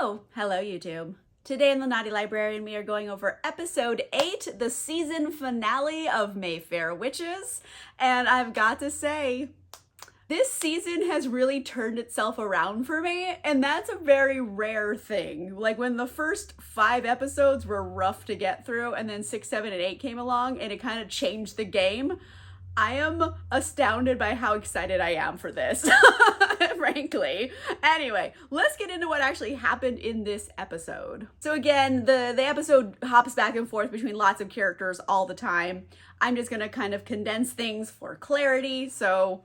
Hello YouTube. Today in the Naughty Librarian we are going over episode 8, the season finale of MAYFAIR Witches, and I've got to say, this season has really turned itself around for me, and that's a very rare thing. Like when the first 5 episodes were rough to get through, and then 6, 7, and 8 came along, and it kind of changed the game. I am astounded by how excited I am for this, frankly. Anyway, let's get into what actually happened in this episode. So again, the episode hops back and forth between lots of characters all the time. I'm just gonna kind of condense things for clarity, so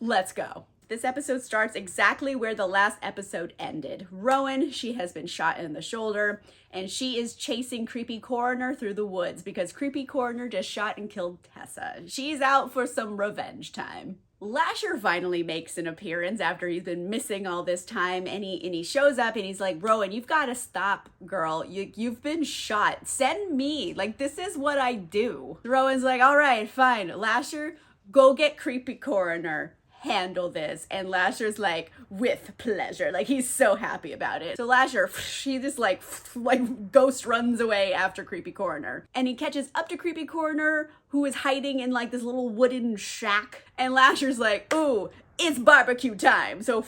let's go. This episode starts exactly where the last episode ended. Rowan, she has been shot in the shoulder, and she is chasing Creepy Coroner through the woods because Creepy Coroner just shot and killed Tessa. She's out for some revenge time. Lasher finally makes an appearance after he's been missing all this time, and he shows up and he's like, Rowan, you've got to stop, girl. You've been shot. Send me. Like, this is what I do. Rowan's like, all right, fine. Lasher, go get Creepy Coroner. Handle this. And Lasher's like, with pleasure. Like, he's so happy about it. So Lasher, he just like ghost runs away after Creepy Coroner. And he catches up to Creepy Coroner, who is hiding in like this little wooden shack. And Lasher's like, ooh, it's barbecue time. So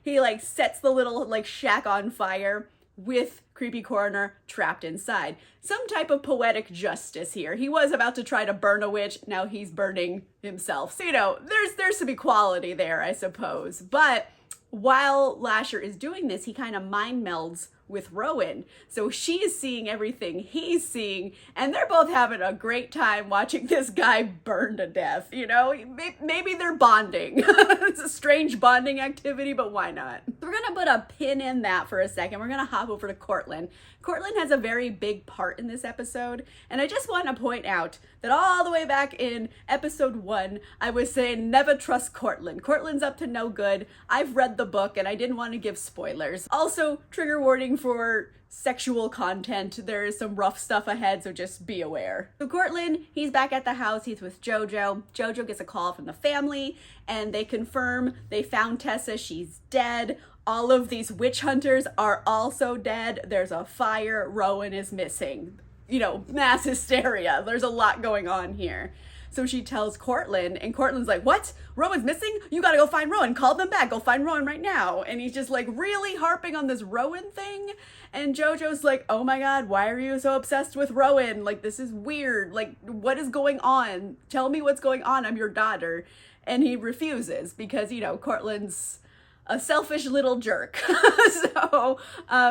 he like sets the little like shack on fire with Creepy Coroner trapped inside. Some type of poetic justice here. He was about to try to burn a witch, now he's burning himself. So, you know, there's some equality there, I suppose. But while Lasher is doing this, he kind of mind melds with Rowan. So she is seeing everything he's seeing, and they're both having a great time watching this guy burn to death, you know? Maybe they're bonding. It's a strange bonding activity, but why not? We're gonna put a pin in that for a second. We're gonna hop over to Cortland. Cortland has a very big part in this episode, and I just want to point out that all the way back in episode 1, I was saying never trust Cortland. Cortland's up to no good. I've read the book, and I didn't want to give spoilers. Also, trigger warning for sexual content. There is some rough stuff ahead, so just be aware. So Cortland, he's back at the house. He's with Jojo. Jojo gets a call from the family, and they confirm they found Tessa. She's dead. All of these witch hunters are also dead. There's a fire. Rowan is missing. You know, mass hysteria. There's a lot going on here. So she tells Cortland, and Cortland's like, what? Rowan's missing? You gotta go find Rowan. Call them back. Go find Rowan right now. And he's just like really harping on this Rowan thing. And Jojo's like, oh my God, why are you so obsessed with Rowan? Like, this is weird. Like, what is going on? Tell me what's going on. I'm your daughter. And he refuses because, you know, Cortland's a selfish little jerk. So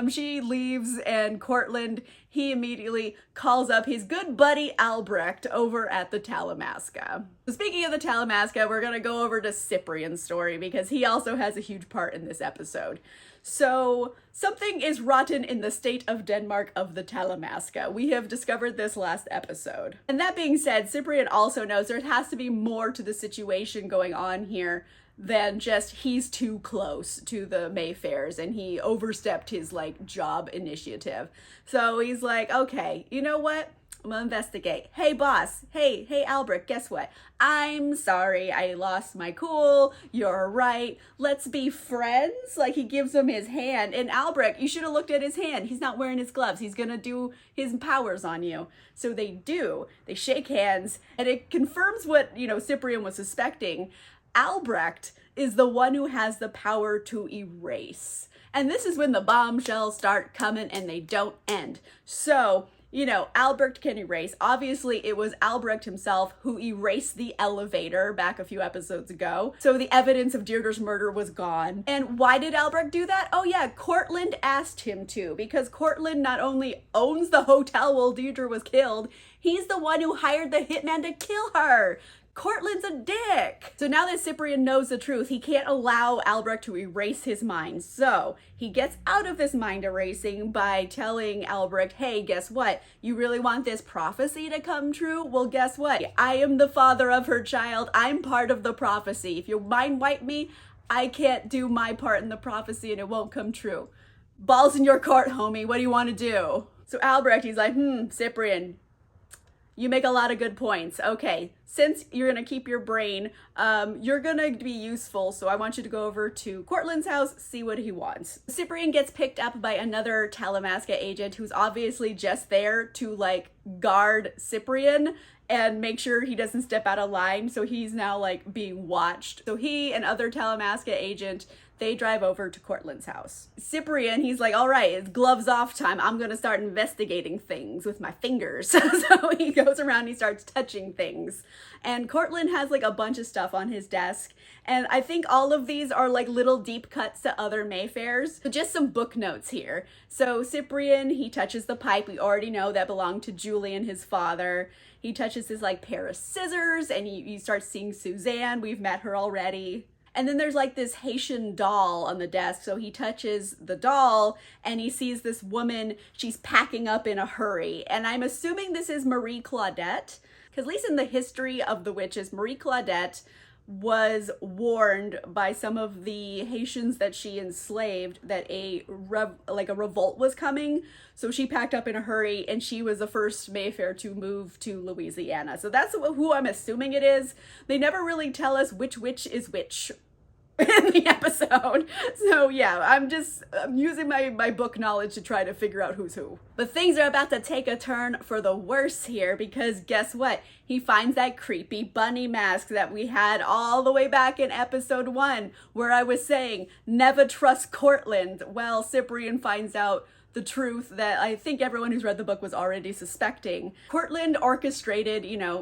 she leaves, and Cortland, he immediately calls up his good buddy Albrecht over at the Talamasca. So speaking of the Talamasca, we're gonna go over to Cyprian's story because he also has a huge part in this episode. So something is rotten in the state of Denmark of the Talamasca. We have discovered this last episode. And that being said, Cyprian also knows there has to be more to the situation going on here than just he's too close to the MAYFAIRs and he overstepped his like job initiative. So he's like, okay, you know what? I'm gonna investigate. Hey boss, hey Albrecht, guess what? I'm sorry, I lost my cool. You're right. Let's be friends. Like, he gives him his hand, and Albrecht, you should have looked at his hand. He's not wearing his gloves. He's gonna do his powers on you. So they do. They shake hands, and it confirms what, you know, Cyprian was suspecting. Albrecht is the one who has the power to erase. And this is when the bombshells start coming and they don't end. So, you know, Albrecht can erase. Obviously, it was Albrecht himself who erased the elevator back a few episodes ago. So the evidence of Deirdre's murder was gone. And why did Albrecht do that? Oh yeah, Cortland asked him to, because Cortland not only owns the hotel while Deirdre was killed, he's the one who hired the hitman to kill her. Cortland's a dick. So now that Cyprian knows the truth, he can't allow Albrecht to erase his mind. So he gets out of this mind erasing by telling Albrecht, hey, guess what? You really want this prophecy to come true? Well, guess what? I am the father of her child. I'm part of the prophecy. If you mind wipe me, I can't do my part in the prophecy and it won't come true. Ball's in your court, homie. What do you want to do? So Albrecht, he's like, Cyprian, You make a lot of good points. Okay, since you're gonna keep your brain, you're gonna be useful, so I want you to go over to Cortland's house, see what he wants. Cyprian gets picked up by another Talamasca agent who's obviously just there to like guard Cyprian and make sure he doesn't step out of line, so he's now like being watched. So he and other Talamasca agent, they drive over to Cortland's house. Cyprian, he's like, all right, it's gloves off time. I'm gonna start investigating things with my fingers. So he goes around, he starts touching things. And Cortland has like a bunch of stuff on his desk. And I think all of these are like little deep cuts to other Mayfairs. So just some book notes here. So Cyprian, he touches the pipe. We already know that belonged to Julian, his father. He touches his like pair of scissors and you start seeing Suzanne. We've met her already. And then there's like this Haitian doll on the desk. So he touches the doll and he sees this woman, she's packing up in a hurry. And I'm assuming this is Marie Claudette, because at least in the history of the witches, Marie Claudette was warned by some of the Haitians that she enslaved that a revolt was coming. So she packed up in a hurry and she was the first Mayfair to move to Louisiana. So that's who I'm assuming it is. They never really tell us which witch is which in the episode. So yeah, I'm using my book knowledge to try to figure out who's who. But things are about to take a turn for the worse here, because guess what? He finds that creepy bunny mask that we had all the way back in episode 1, where I was saying, never trust Cortland. Well, Cyprian finds out the truth that I think everyone who's read the book was already suspecting. Cortland orchestrated,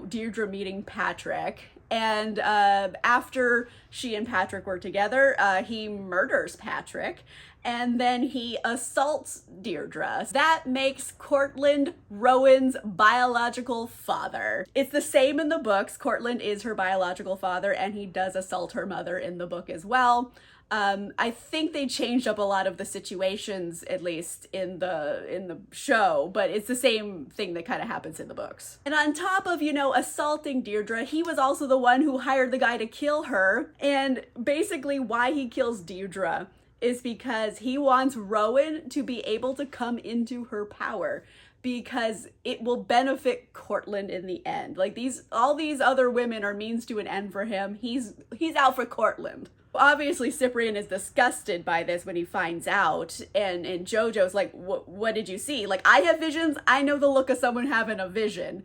Deirdre meeting Patrick. And after she and Patrick were together, he murders Patrick. And then he assaults Deirdre. That makes Cortland Rowan's biological father. It's the same in the books. Cortland is her biological father, and he does assault her mother in the book as well. I think they changed up a lot of the situations, at least in the show, but it's the same thing that kind of happens in the books. And on top of, assaulting Deirdre, he was also the one who hired the guy to kill her. And basically why he kills Deirdre is because he wants Rowan to be able to come into her power, because it will benefit Cortland in the end. Like all these other women are means to an end for him. He's out for Cortland. Obviously, Cyprian is disgusted by this when he finds out, and Jojo's like, what did you see? Like, I have visions. I know the look of someone having a vision.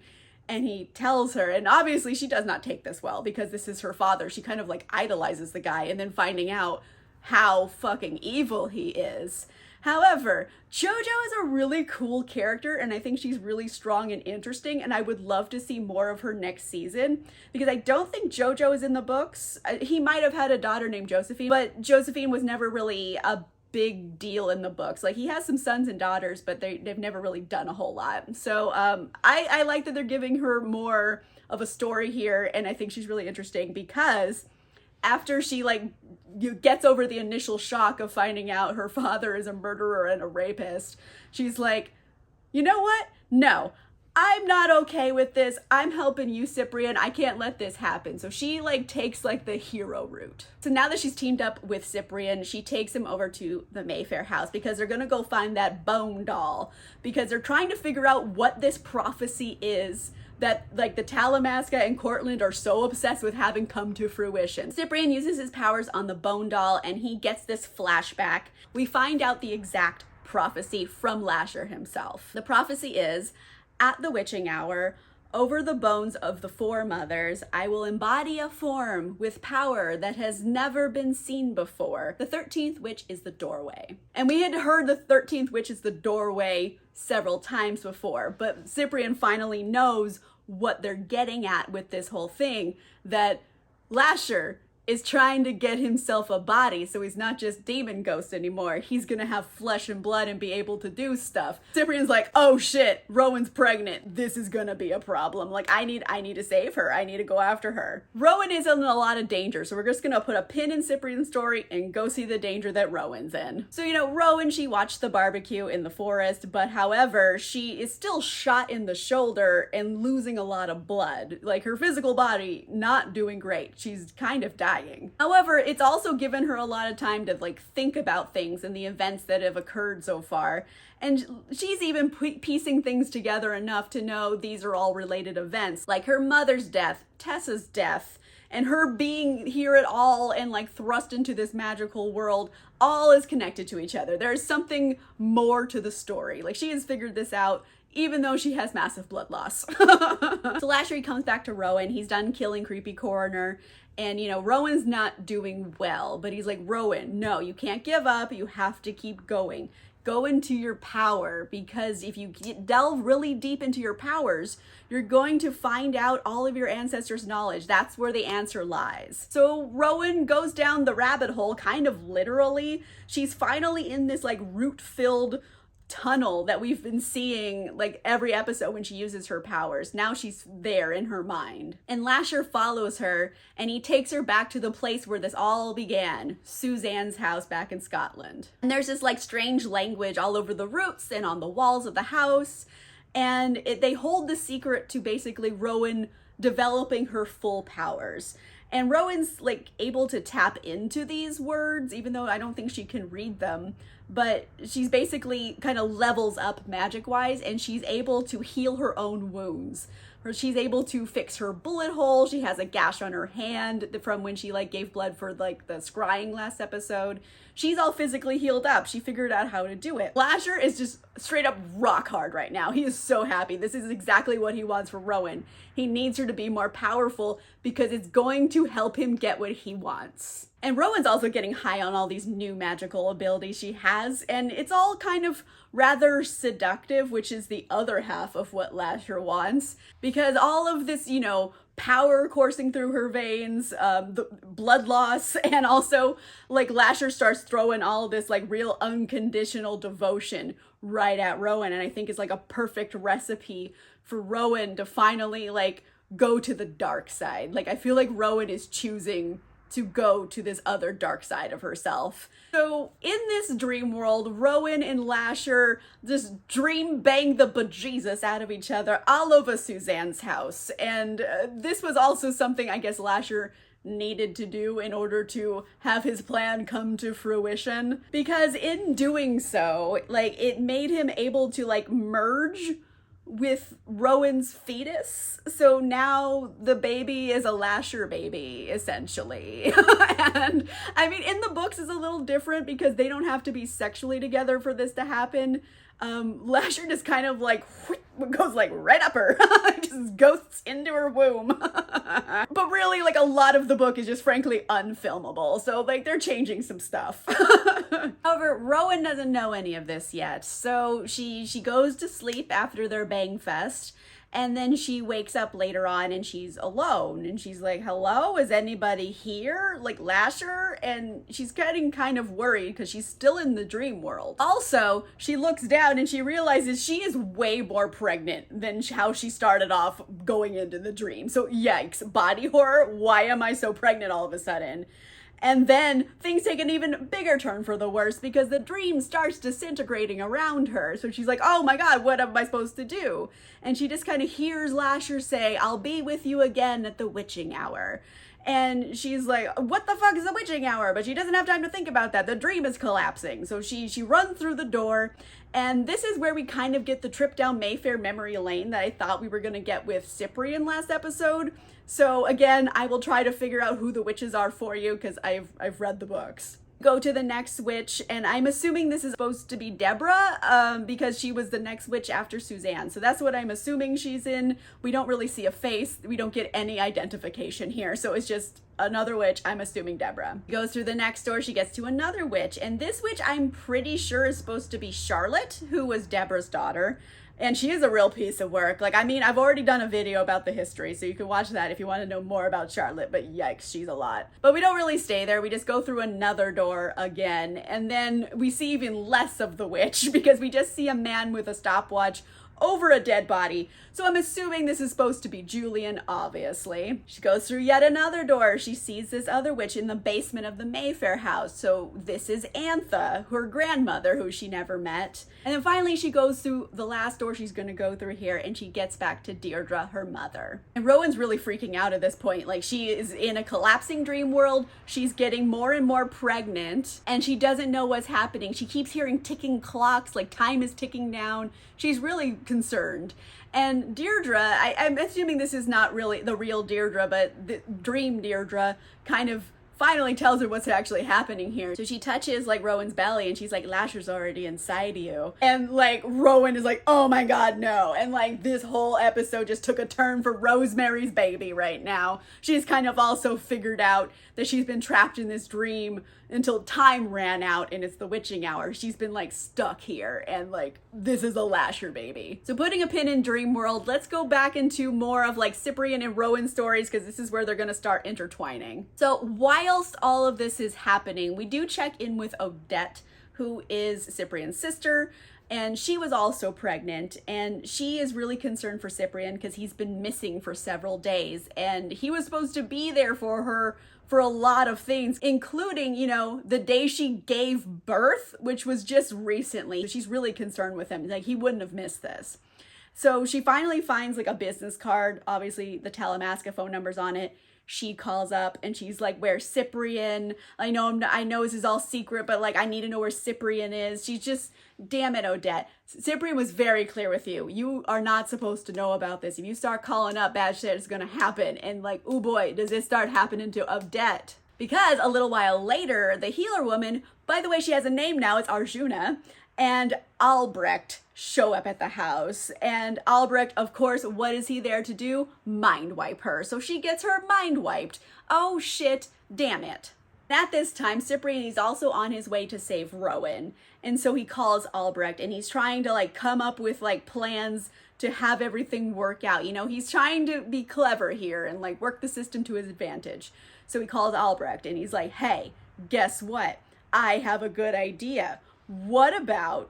And he tells her, and obviously she does not take this well, because this is her father. She kind of like idolizes the guy, and then finding out how fucking evil he is. However, Jojo is a really cool character, and I think she's really strong and interesting, and I would love to see more of her next season, because I don't think Jojo is in the books. He might have had a daughter named Josephine, but Josephine was never really a big deal in the books. Like, he has some sons and daughters, but they've never really done a whole lot. So I like that they're giving her more of a story here, and I think she's really interesting, because after she gets over the initial shock of finding out her father is a murderer and a rapist, she's like, you know what? No, I'm not okay with this. I'm helping you, Cyprian. I can't let this happen. So she takes the hero route. So now that she's teamed up with Cyprian, she takes him over to the Mayfair house, because they're going to go find that bone doll, because they're trying to figure out what this prophecy is that the Talamasca and Cortland are so obsessed with having come to fruition. Cyprian uses his powers on the bone doll, and he gets this flashback. We find out the exact prophecy from Lasher himself. The prophecy is, at the witching hour, over the bones of the four mothers, I will embody a form with power that has never been seen before. The 13th witch is the doorway. And we had heard the 13th witch is the doorway several times before, but Cyprian finally knows what they're getting at with this whole thing, that Lasher is trying to get himself a body, so he's not just demon ghost anymore. He's gonna have flesh and blood and be able to do stuff. Cyprian's like, oh shit, Rowan's pregnant. This is gonna be a problem. I need to save her. I need to go after her. Rowan is in a lot of danger, so we're just gonna put a pin in Cyprian's story and go see the danger that Rowan's in. So, Rowan, she watched the barbecue in the forest, but however, she is still shot in the shoulder and losing a lot of blood. Her physical body not doing great. She's kind of dying. trying. However, it's also given her a lot of time to like think about things and the events that have occurred so far. And she's even piecing things together enough to know these are all related events, like her mother's death, Tessa's death, and her being here at all and like thrust into this magical world, all is connected to each other. There's something more to the story. Like, she has figured this out, even though she has massive blood loss. So Lasher comes back to Rowan. He's done killing creepy coroner. And, you know, Rowan's not doing well, but he's like, Rowan, no, you can't give up. You have to keep going. Go into your power, because if you delve really deep into your powers, you're going to find out all of your ancestors' knowledge. That's where the answer lies. So Rowan goes down the rabbit hole, kind of literally. She's finally in this like root-filled tunnel that we've been seeing like every episode when she uses her powers. Now she's there in her mind. And Lasher follows her, and he takes her back to the place where this all began, Suzanne's house back in Scotland. And there's this like strange language all over the roots and on the walls of the house. And they hold the secret to basically Rowan developing her full powers. And Rowan's like able to tap into these words, even though I don't think she can read them. But she's basically kind of levels up magic-wise, and she's able to heal her own wounds. She's able to fix her bullet hole. She has a gash on her hand from when she like gave blood for like the scrying last episode. She's all physically healed up. She figured out how to do it. Lasher is just straight up rock hard right now. He is so happy. This is exactly what he wants for Rowan. He needs her to be more powerful because it's going to help him get what he wants. And Rowan's also getting high on all these new magical abilities she has, and it's all kind of rather seductive, which is the other half of what Lasher wants, because all of this, you know, power coursing through her veins, the blood loss, and also like Lasher starts throwing all of this like real unconditional devotion right at Rowan, and I think it's like a perfect recipe for Rowan to finally like go to the dark side. Like, I feel like Rowan is choosing to go to this other dark side of herself. So in this dream world, Rowan and Lasher just dream bang the bejesus out of each other all over Suzanne's house. And this was also something I guess Lasher needed to do in order to have his plan come to fruition. Because in doing so, like, it made him able to like merge with Rowan's fetus. So now the baby is a Lasher baby, essentially. And I mean, in the books it's a little different because they don't have to be sexually together for this to happen. Lasher just kind of like goes like right up her, just ghosts into her womb. But really, like, a lot of the book is just frankly unfilmable, so like they're changing some stuff. However, Rowan doesn't know any of this yet, so she goes to sleep after their bang fest. And then she wakes up later on and she's alone. And she's like, hello, is anybody here? Like, Lasher? And she's getting kind of worried because she's still in the dream world. Also, she looks down and she realizes she is way more pregnant than how she started off going into the dream. So yikes, body horror. Why am I so pregnant all of a sudden? And then things take an even bigger turn for the worse because the dream starts disintegrating around her. So she's like, oh my God, what am I supposed to do? And she just kind of hears Lasher say, I'll be with you again at the witching hour. And she's like, what the fuck is the witching hour? But she doesn't have time to think about that. The dream is collapsing. So she runs through the door. And this is where we kind of get the trip down Mayfair memory lane that I thought we were going to get with Cyprian last episode. So again, I will try to figure out who the witches are for you because I've read the books. Go to the next witch, and I'm assuming this is supposed to be Deborah, because she was the next witch after Suzanne. So that's what I'm assuming she's in. We don't really see a face. We don't get any identification here. So it's just another witch. I'm assuming Deborah. Goes through the next door. She gets to another witch. And this witch I'm pretty sure is supposed to be Charlotte, who was Deborah's daughter. And she is a real piece of work. Like, I mean, I've already done a video about the history, so you can watch that if you want to know more about Charlotte, but yikes, she's a lot. But we don't really stay there. We just go through another door again, and then we see even less of the witch because we just see a man with a stopwatch over a dead body. So I'm assuming this is supposed to be Julian, obviously. She goes through yet another door. She sees this other witch in the basement of the Mayfair house. So this is Antha, her grandmother, who she never met. And then finally she goes through the last door she's gonna go through here, and she gets back to Deirdre, her mother. And Rowan's really freaking out at this point. Like, she is in a collapsing dream world. She's getting more and more pregnant, and she doesn't know what's happening. She keeps hearing ticking clocks, like time is ticking down. She's really concerned. And Deirdre, I'm assuming this is not really the real Deirdre, but the dream Deirdre kind of finally tells her what's actually happening here. So she touches like Rowan's belly and she's like, Lasher's already inside you. And like Rowan is like, oh my God, no. And like this whole episode just took a turn for Rosemary's Baby right now. She's kind of also figured out that she's been trapped in this dream until time ran out and it's the witching hour. She's been like stuck here and like this is a Lasher baby. So putting a pin in dream world, let's go back into more of like Cyprian and Rowan stories because this is where they're gonna start intertwining. So whilst all of this is happening, we do check in with Odette, who is Cyprian's sister, and she was also pregnant, and she is really concerned for Cyprian because he's been missing for several days, and he was supposed to be there for her for a lot of things, including, you know, the day she gave birth, which was just recently. She's really concerned with him. Like, he wouldn't have missed this. So she finally finds like a business card. Obviously the Talamasca phone number's on it. She calls up and she's like, where's Cyprian? I know this is all secret, but like, I need to know where Cyprian is. She's just, damn it, Odette. Cyprian was very clear with you. You are not supposed to know about this. If you start calling up, bad shit is gonna happen. And like, oh boy, does it start happening to Odette. Because a little while later, the healer woman, by the way, she has a name now, it's Arjuna, and Albrecht show up at the house. And Albrecht, of course, what is he there to do? Mind wipe her. So she gets her mind wiped. Oh shit, damn it. At this time, Cyprian is also on his way to save Rowan. And so he calls Albrecht and he's trying to like come up with like plans to have everything work out. You know, he's trying to be clever here and like work the system to his advantage. So he calls Albrecht and he's like, hey, guess what? I have a good idea. What about,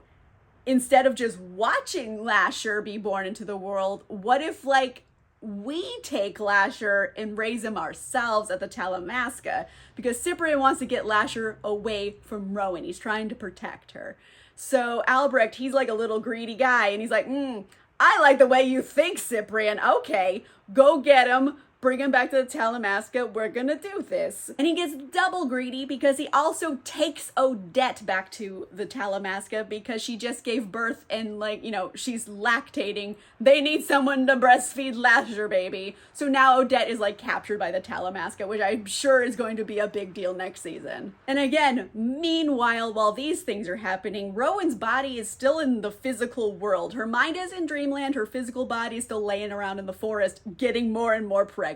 instead of just watching Lasher be born into the world, what if like we take Lasher and raise him ourselves at the Talamasca? Because Cyprian wants to get Lasher away from Rowan. He's trying to protect her. So Albrecht, he's like a little greedy guy and he's like, I like the way you think, Cyprian. Okay, go get him. Bring him back to the Talamasca. We're gonna do this. And he gets double greedy because he also takes Odette back to the Talamasca because she just gave birth and like, you know, she's lactating. They need someone to breastfeed Lasher baby. So now Odette is like captured by the Talamasca, which I'm sure is going to be a big deal next season. And again, meanwhile, while these things are happening, Rowan's body is still in the physical world. Her mind is in dreamland. Her physical body is still laying around in the forest, getting more and more pregnant.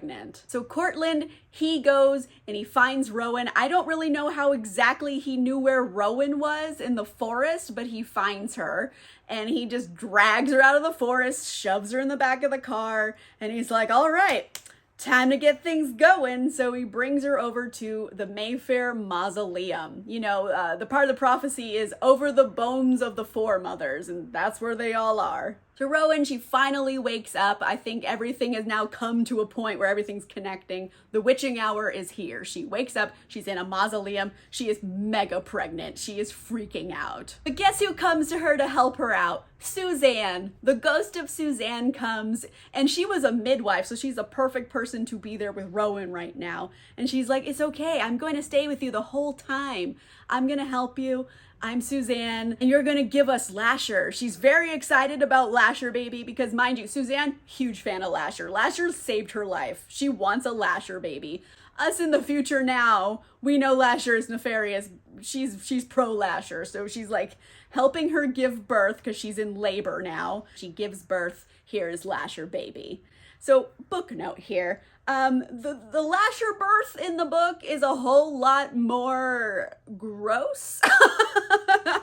So Cortland, he goes and he finds Rowan. I don't really know how exactly he knew where Rowan was in the forest, but he finds her and he just drags her out of the forest, shoves her in the back of the car, and he's like, all right, time to get things going. So he brings her over to the Mayfair Mausoleum. You know, the part of the prophecy is over the bones of the foremothers, and that's where they all are. So Rowan, she finally wakes up. I think everything has now come to a point where everything's connecting. The witching hour is here. She wakes up, she's in a mausoleum, she is mega pregnant, she is freaking out. But guess who comes to her to help her out? Suzanne. The ghost of Suzanne comes, and she was a midwife, so she's a perfect person to be there with Rowan right now. And she's like, it's okay, I'm going to stay with you the whole time. I'm gonna help you. I'm Suzanne, and you're gonna give us Lasher. She's very excited about Lasher baby because, mind you, Suzanne, huge fan of Lasher. Lasher saved her life. She wants a Lasher baby. Us in the future now, we know Lasher is nefarious. She's pro Lasher, so she's like helping her give birth because she's in labor now. She gives birth. Here's Lasher baby. So book note here. The Lasher birth in the book is a whole lot more gross.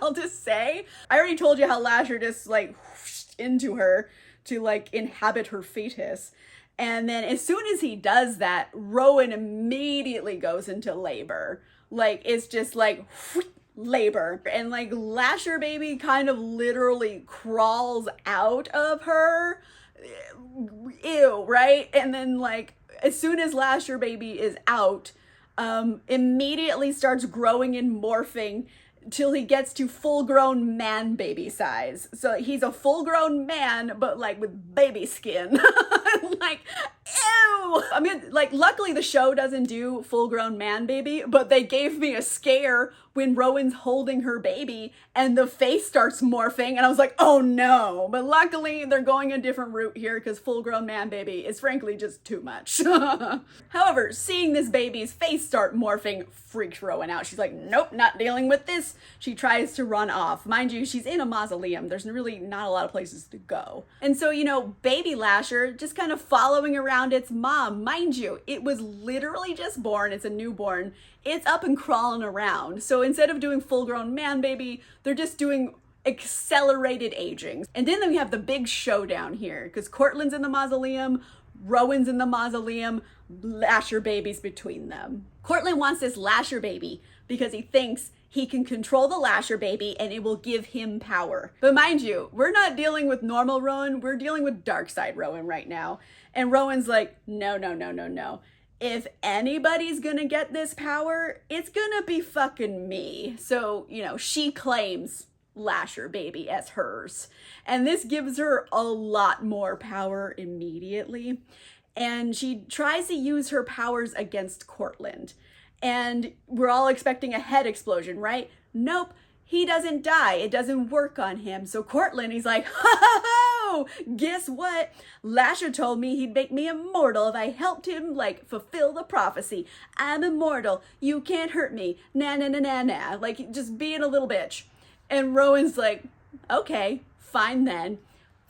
I'll just say. I already told you how Lasher just like whooshed into her to like inhabit her fetus. And then as soon as he does that, Rowan immediately goes into labor. Like, it's just like, whoosh, labor. And like Lasher baby kind of literally crawls out of her. Ew, right? And then like as soon as Lasher baby is out, immediately starts growing and morphing till he gets to full-grown man baby size. So he's a full-grown man, but like with baby skin. Like, ew! I mean, like, luckily the show doesn't do full-grown man baby, but they gave me a scare when Rowan's holding her baby and the face starts morphing, and I was like, oh no. But luckily they're going a different route here because full-grown man baby is frankly just too much. However, seeing this baby's face start morphing freaks Rowan out. She's like, nope, not dealing with this. She tries to run off. Mind you, she's in a mausoleum. There's really not a lot of places to go. And so, you know, baby Lasher just kind of following around its mom. Mind you, it was literally just born. It's a newborn. It's up and crawling around. So instead of doing full-grown man baby, they're just doing accelerated aging. And then we have the big showdown here because Cortland's in the mausoleum, Rowan's in the mausoleum, Lasher baby's between them. Cortland wants this Lasher baby because he thinks he can control the Lasher baby and it will give him power. But mind you, we're not dealing with normal Rowan, we're dealing with dark side Rowan right now. And Rowan's like, no, no, no, no, no. If anybody's gonna get this power, it's gonna be fucking me. So, you know, she claims Lasher baby as hers. And this gives her a lot more power immediately. And she tries to use her powers against Cortland. And we're all expecting a head explosion, right? Nope, he doesn't die. It doesn't work on him. So Cortland, he's like, ha ha ha! Guess what? Lasher told me he'd make me immortal if I helped him, like, fulfill the prophecy. I'm immortal. You can't hurt me. Na na na na na. Like, just being a little bitch. And Rowan's like, okay, fine then.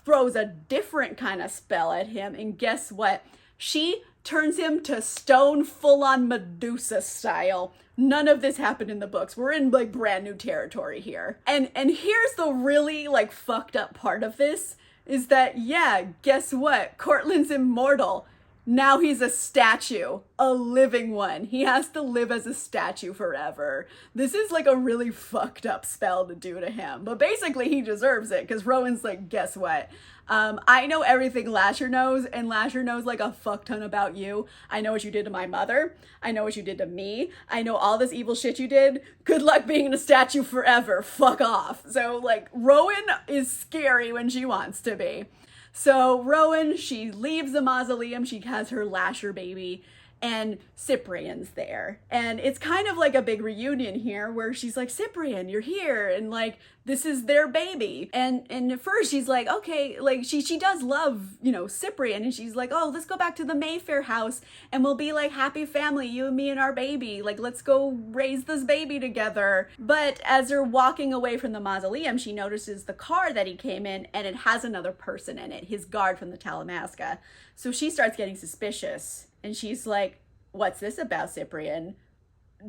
Throws a different kind of spell at him. And guess what? She turns him to stone full-on Medusa style. None of this happened in the books. We're in like brand new territory here. And here's the really like fucked up part of this is that, yeah, guess what? Cortland's immortal. Now he's a statue, a living one. He has to live as a statue forever. This is like a really fucked up spell to do to him. But basically he deserves it because Rowan's like, guess what? I know everything Lasher knows, and Lasher knows like a fuck ton about you. I know what you did to my mother. I know what you did to me. I know all this evil shit you did. Good luck being in a statue forever. Fuck off. So like Rowan is scary when she wants to be. So Rowan, she leaves the mausoleum. She has her Lasher baby. And Cyprian's there. And it's kind of like a big reunion here where she's like, Cyprian, you're here. And like, this is their baby. And at first she's like, okay, like she does love, you know, Cyprian. And she's like, oh, let's go back to the MAYFAIR house and we'll be like happy family, you and me and our baby. Like, let's go raise this baby together. But as they're walking away from the mausoleum, she notices the car that he came in and it has another person in it, his guard from the Talamasca. So she starts getting suspicious. And she's like, what's this about, Cyprian?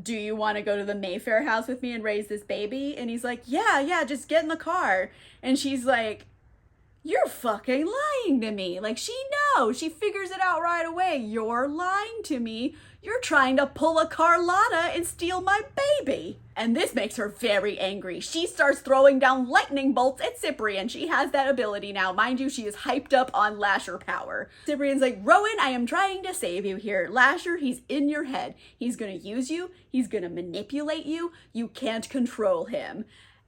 Do you want to go to the MAYFAIR house with me and raise this baby? And he's like, yeah, just get in the car. And she's like, you're fucking lying to me. Like, she knows. She figures it out right away. You're lying to me. You're trying to pull a Carlotta and steal my baby. And this makes her very angry. She starts throwing down lightning bolts at Cyprian. She has that ability now. Mind you, she is hyped up on Lasher power. Cyprian's like, Rowan, I am trying to save you here. Lasher, he's in your head. He's gonna use you. He's gonna manipulate you. You can't control him.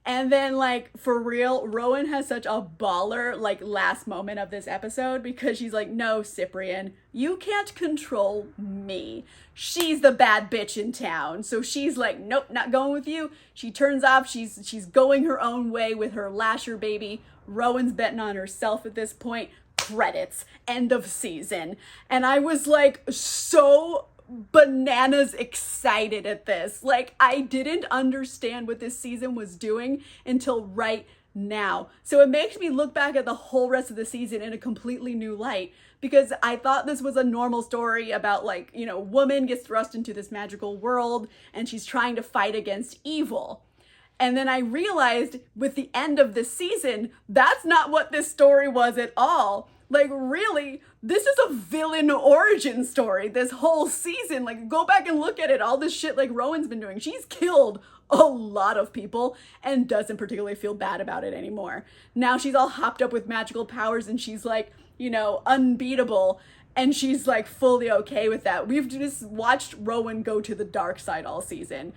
And then, like, for real, Rowan has such a baller, like, last moment of this episode because she's like, no, Cyprian, you can't control me. She's the bad bitch in town. So she's like, nope, not going with you. She turns off. She's going her own way with her Lasher baby. Rowan's betting on herself at this point. Credits. End of season. And I was, like, so bananas excited at this. Like, I didn't understand what this season was doing until right now. So it makes me look back at the whole rest of the season in a completely new light because I thought this was a normal story about, like, you know, woman gets thrust into this magical world and she's trying to fight against evil. And then I realized with the end of this season, that's not what this story was at all. Like, really, this is a villain origin story this whole season. Like, go back and look at it. All this shit like Rowan's been doing. She's killed a lot of people and doesn't particularly feel bad about it anymore. Now she's all hopped up with magical powers and she's like, you know, unbeatable. And she's like fully okay with that. We've just watched Rowan go to the dark side all season.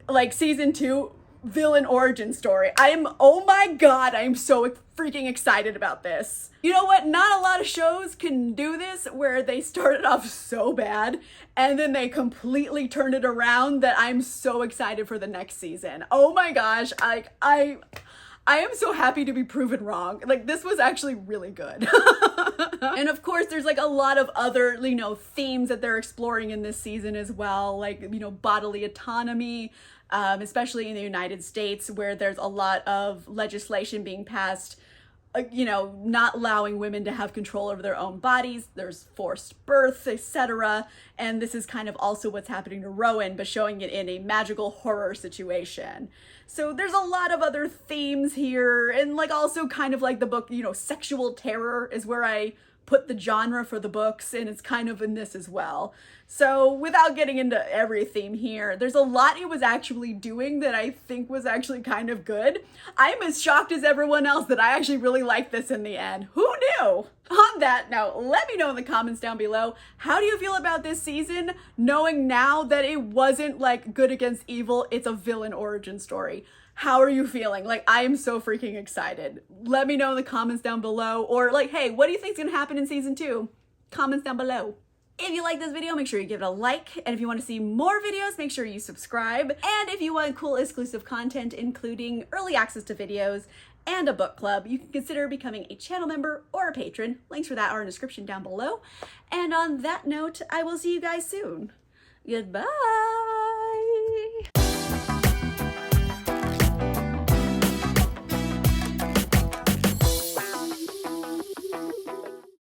Like season 2, villain origin story. Oh my God, I'm so freaking excited about this. You know what? Not a lot of shows can do this where they started off so bad and then they completely turned it around that I'm so excited for the next season. Oh my gosh, I am so happy to be proven wrong. Like, this was actually really good. And of course, there's like a lot of other, you know, themes that they're exploring in this season as well. Like, you know, bodily autonomy, especially in the United States, where there's a lot of legislation being passed, you know, not allowing women to have control over their own bodies. There's forced birth, etc. And this is kind of also what's happening to Rowan, but showing it in a magical horror situation. So there's a lot of other themes here, and like also kind of like the book, you know, sexual terror is where I put the genre for the books, and it's kind of in this as well. So without getting into every theme here, there's a lot it was actually doing that I think was actually kind of good. I'm as shocked as everyone else that I actually really liked this in the end. Who knew? On that note, let me know in the comments down below, how do you feel about this season, knowing now that it wasn't like good against evil, it's a villain origin story? How are you feeling? Like, I am so freaking excited. Let me know in the comments down below, or like, hey, what do you think is gonna happen in season 2? Comments down below. If you like this video, make sure you give it a like, and if you want to see more videos, make sure you subscribe, and if you want cool exclusive content, including early access to videos and a book club, you can consider becoming a channel member or a patron. Links for that are in the description down below. And on that note, I will see you guys soon. Goodbye!